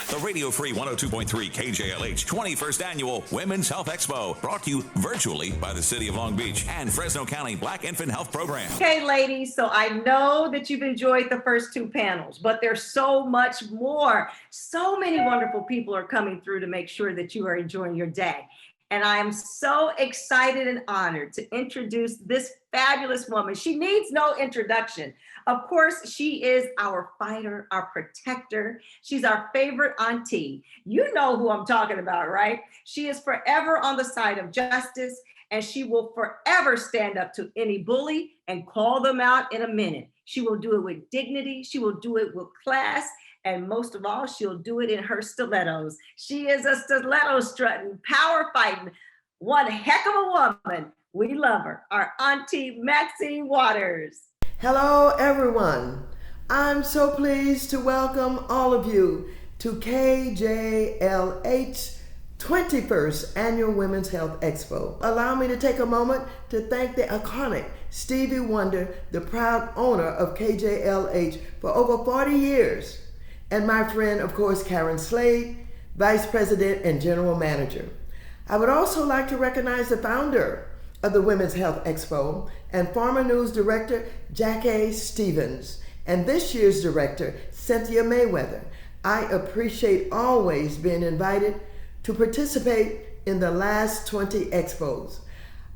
The Radio Free 102.3 KJLH 21st Annual Women's Health Expo, brought to you virtually by the City of Long Beach and Fresno County Black Infant Health Program. Okay, ladies, so I know that you've enjoyed the first two panels, but there's so much more. So many wonderful people are coming through to make sure that you are enjoying your day. And I am so excited and honored to introduce this fabulous woman. She needs no introduction. Of course, she is our fighter, our protector. She's our favorite auntie. You know who I'm talking about, right? She is forever on the side of justice, and she will forever stand up to any bully and call them out in a minute. She will do it with dignity. She will do it with class. And most of all, she'll do it in her stilettos. She is a stiletto strutting, power fighting, one heck of a woman. We love her, our Auntie Maxine Waters. Hello, everyone. I'm so pleased to welcome all of you to KJLH 21st Annual Women's Health Expo. Allow me to take a moment to thank the iconic Stevie Wonder, the proud owner of KJLH for over 40 years. And my friend, of course, Karen Slade, Vice President and General Manager. I would also like to recognize the founder of the Women's Health Expo and former news director, Jackie Stevens, and this year's director, Cynthia Mayweather. I appreciate always being invited to participate in the last 20 expos.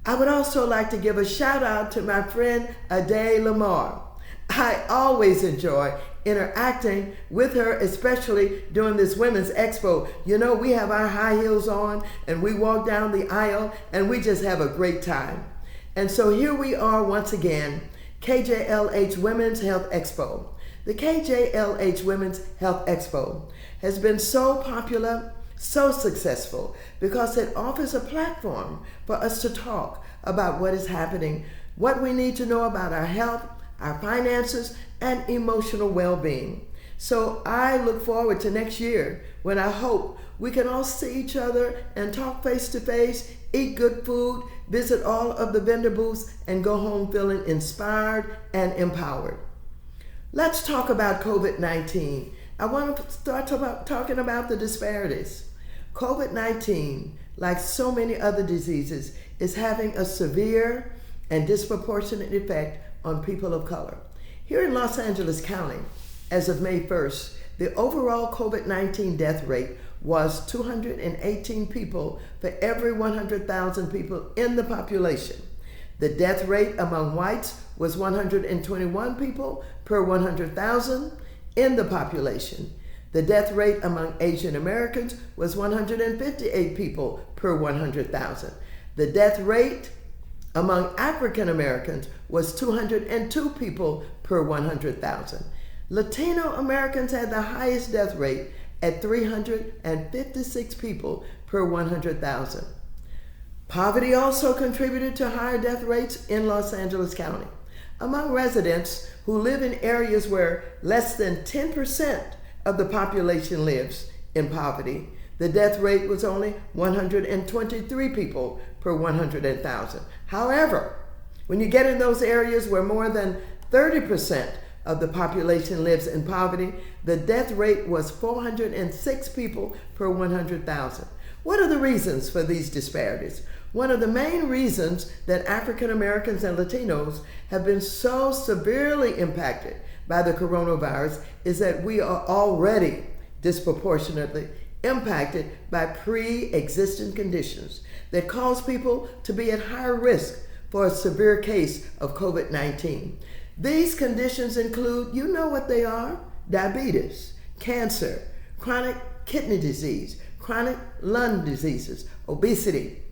I would also like to give a shout out to my friend, Ade Lamar. I always enjoy interacting with her, especially during this Women's Expo. You know, we have our high heels on and we walk down the aisle and we just have a great time. And so here we are once again, KJLH Women's Health Expo. The KJLH Women's Health Expo has been so popular, so successful, because it offers a platform for us to talk about what is happening, what we need to know about our health, our finances, and emotional well-being. So I look forward to next year when I hope we can all see each other and talk face-to-face, eat good food, visit all of the vendor booths, and go home feeling inspired and empowered. Let's talk about COVID-19. I want to start talking about the disparities. COVID-19, like so many other diseases, is having a severe and disproportionate effect on people of color. Here in Los Angeles County, as of May 1st, the overall COVID-19 death rate was 218 people for every 100,000 people in the population. The death rate among whites was 121 people per 100,000 in the population. The death rate among Asian Americans was 158 people per 100,000. The death rate among African Americans was 202 people per 100,000. Latino Americans had the highest death rate at 356 people per 100,000. Poverty also contributed to higher death rates in Los Angeles County. Among residents who live in areas where less than 10% of the population lives in poverty, the death rate was only 123 people per 100,000. However, when you get in those areas where more than 30% of the population lives in poverty, the death rate was 406 people per 100,000. What are the reasons for these disparities? One of the main reasons that African Americans and Latinos have been so severely impacted by the coronavirus is that we are already disproportionately impacted by pre-existing conditions that cause people to be at higher risk for a severe case of COVID-19. These conditions include, you know what they are: diabetes, cancer, chronic kidney disease, chronic lung diseases, obesity,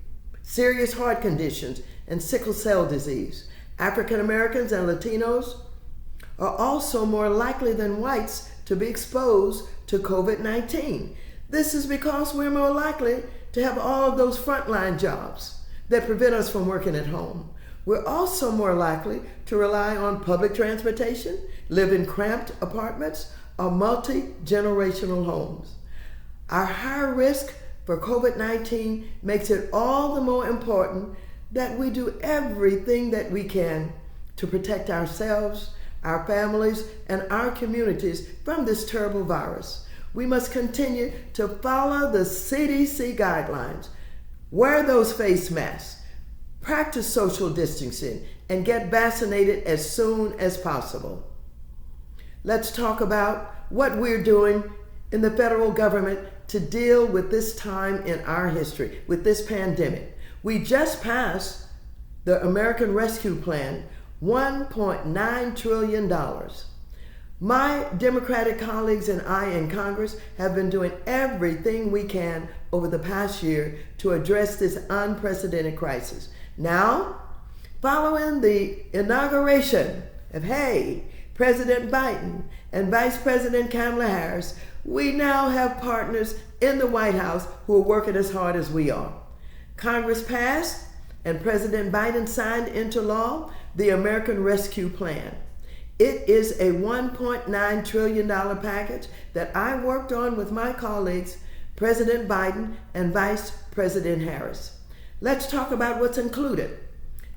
serious heart conditions, and sickle cell disease. African Americans and Latinos are also more likely than whites to be exposed to COVID-19. This is because we're more likely to have all of those frontline jobs that prevent us from working at home. We're also more likely to rely on public transportation, live in cramped apartments, or multi-generational homes. Our higher risk for COVID-19 makes it all the more important that we do everything that we can to protect ourselves, our families, and our communities from this terrible virus. We must continue to follow the CDC guidelines, wear those face masks, practice social distancing, and get vaccinated as soon as possible. Let's talk about what we're doing in the federal government to deal with this time in our history, with this pandemic. We just passed the American Rescue Plan, $1.9 trillion. My Democratic colleagues and I in Congress have been doing everything we can over the past year to address this unprecedented crisis. Now, following the inauguration of, President Biden and Vice President Kamala Harris, we now have partners in the White House who are working as hard as we are. Congress passed and President Biden signed into law the American Rescue Plan. It is a $1.9 trillion package that I worked on with my colleagues, President Biden and Vice President Harris. Let's talk about what's included.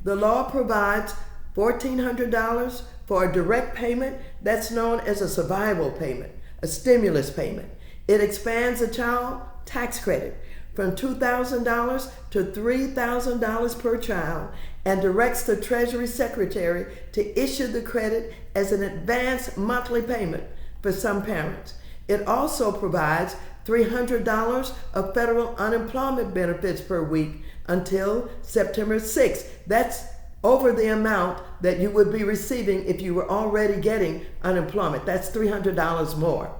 The law provides $1,400 for a direct payment that's known as a survival payment, a stimulus payment. It expands the child tax credit from $2,000 to $3,000 per child and directs the Treasury Secretary to issue the credit as an advance monthly payment for some parents. It also provides $300 of federal unemployment benefits per week until September 6th. That's over the amount that you would be receiving if you were already getting unemployment. That's $300 more.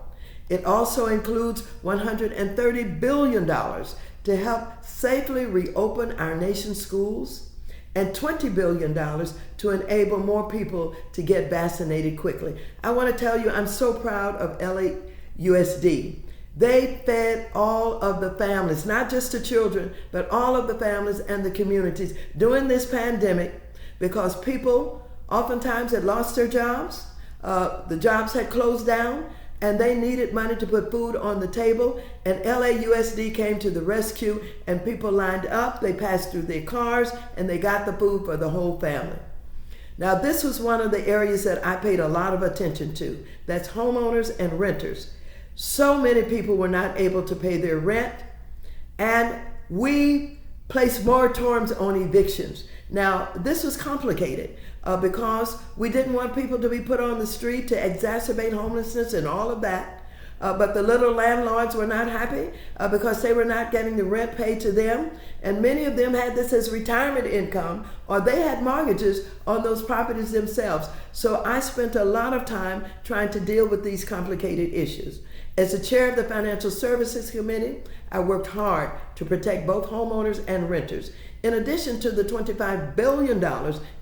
It also includes $130 billion to help safely reopen our nation's schools and $20 billion to enable more people to get vaccinated quickly. I want to tell you, I'm so proud of LAUSD. They fed all of the families, not just the children, but all of the families and the communities during this pandemic, because people oftentimes had lost their jobs. The jobs had closed down and they needed money to put food on the table, and LAUSD came to the rescue and people lined up, they passed through their cars, and they got the food for the whole family. Now, this was one of the areas that I paid a lot of attention to. That's homeowners and renters. So many people were not able to pay their rent, and we placed moratoriums on evictions. Now, this was complicated because we didn't want people to be put on the street to exacerbate homelessness and all of that. But the little landlords were not happy because they were not getting the rent paid to them. And many of them had this as retirement income, or they had mortgages on those properties themselves. So I spent a lot of time trying to deal with these complicated issues. As the chair of the Financial Services Committee, I worked hard to protect both homeowners and renters. In addition to the $25 billion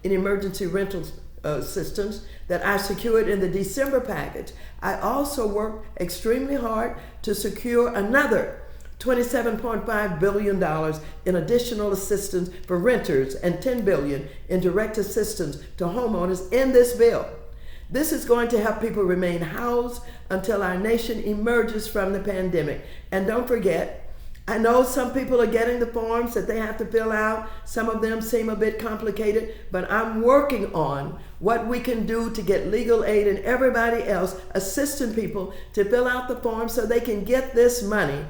in emergency rental assistance that I secured in the December package, I also worked extremely hard to secure another $27.5 billion in additional assistance for renters and $10 billion in direct assistance to homeowners in this bill. This is going to help people remain housed until our nation emerges from the pandemic. And don't forget, I know some people are getting the forms that they have to fill out. Some of them seem a bit complicated, but I'm working on what we can do to get legal aid and everybody else assisting people to fill out the forms so they can get this money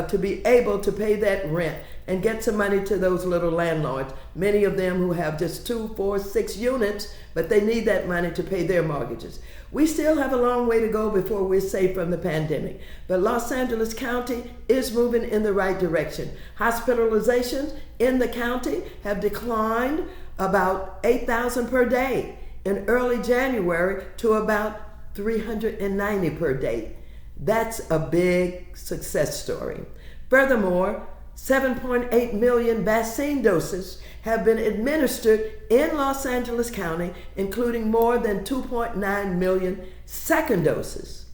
to be able to pay that rent and get some money to those little landlords, many of them who have just 2, 4, 6 units, but they need that money to pay their mortgages. We still have a long way to go before we're safe from the pandemic, but Los Angeles County is moving in the right direction. Hospitalizations in the county have declined about 8,000 per day in early January to about 390 per day. That's a big success story. Furthermore, 7.8 million vaccine doses have been administered in Los Angeles County, including more than 2.9 million second doses.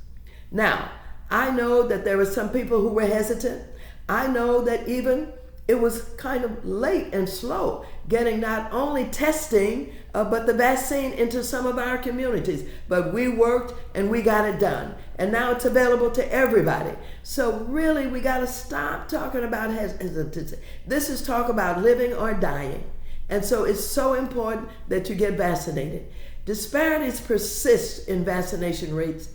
Now, I know that there were some people who were hesitant. I know that even it was kind of late and slow getting not only testing, but the vaccine into some of our communities. But we worked and we got it done. And now it's available to everybody. So really, we got to stop talking about hesitancy. This is talk about living or dying. And so it's so important that you get vaccinated. Disparities persist in vaccination rates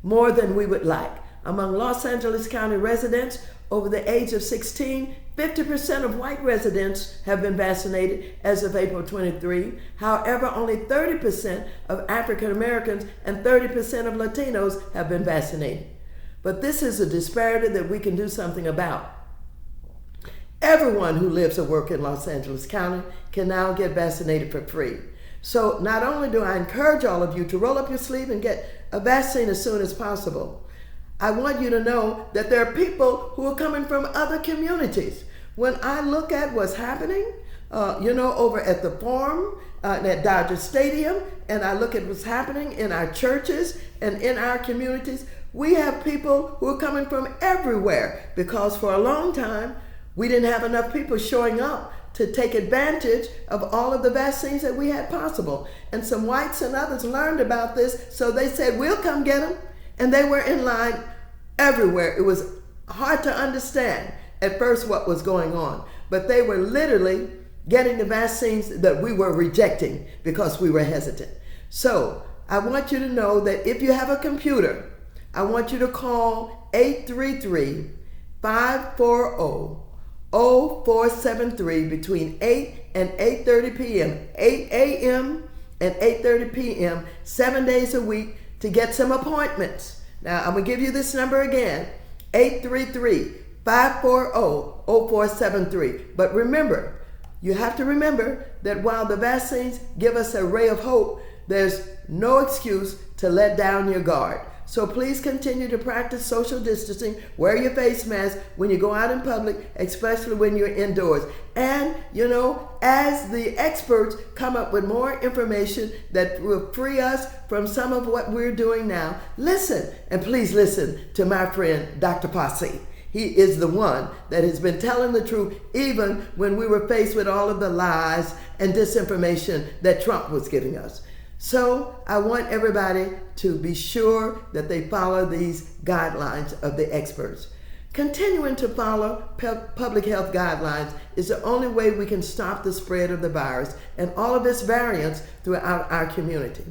more than we would like. Among Los Angeles County residents over the age of 16, 50% of white residents have been vaccinated as of April 23. However, only 30% of African Americans and 30% of Latinos have been vaccinated. But this is a disparity that we can do something about. Everyone who lives or works in Los Angeles County can now get vaccinated for free. So not only do I encourage all of you to roll up your sleeve and get a vaccine as soon as possible, I want you to know that there are people who are coming from other communities. When I look at what's happening, over at the Forum, at Dodger Stadium, and I look at what's happening in our churches and in our communities, we have people who are coming from everywhere, because for a long time, we didn't have enough people showing up to take advantage of all of the vaccines that we had possible. And some whites and others learned about this, so they said, we'll come get them. And they were in line everywhere. It was hard to understand at first what was going on, but they were literally getting the vaccines that we were rejecting because we were hesitant. So I want you to know that if you have a computer, I want you to call 833-540-0473 between 8 and 8:30 p.m., 8 a.m. and 8:30 p.m., 7 days a week, to get some appointments. Now, I'm going to give you this number again, 833-540-0473. But remember, you have to remember that while the vaccines give us a ray of hope, there's no excuse to let down your guard. So please continue to practice social distancing. Wear your face mask when you go out in public, especially when you're indoors. And, as the experts come up with more information that will free us from some of what we're doing now, listen, and please listen to my friend, Dr. Posse. He is the one that has been telling the truth even when we were faced with all of the lies and disinformation that Trump was giving us. So I want everybody to be sure that they follow these guidelines of the experts. Continuing to follow public health guidelines is the only way we can stop the spread of the virus and all of its variants throughout our community.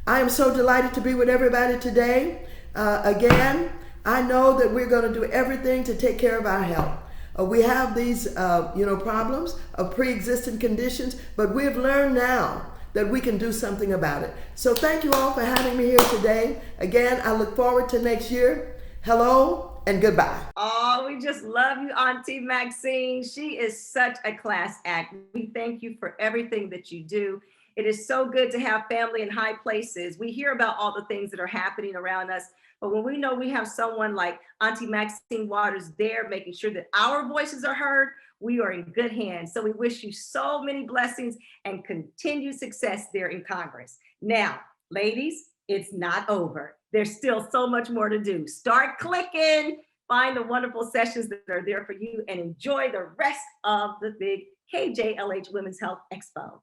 I am so delighted to be with everybody today. Again, I know that we're going to do everything to take care of our health. We have these, problems of pre-existing conditions, but we've learned now that we can do something about it. So thank you all for having me here today. Again, I look forward to next year. Hello and goodbye. Oh, we just love you, Auntie Maxine. She is such a class act. We thank you for everything that you do. It is so good to have family in high places. We hear about all the things that are happening around us, but when we know we have someone like Auntie Maxine Waters there making sure that our voices are heard, we are in good hands. So we wish you so many blessings and continued success there in Congress. Now, ladies, it's not over. There's still so much more to do. Start clicking, find the wonderful sessions that are there for you, and enjoy the rest of the big KJLH Women's Health Expo.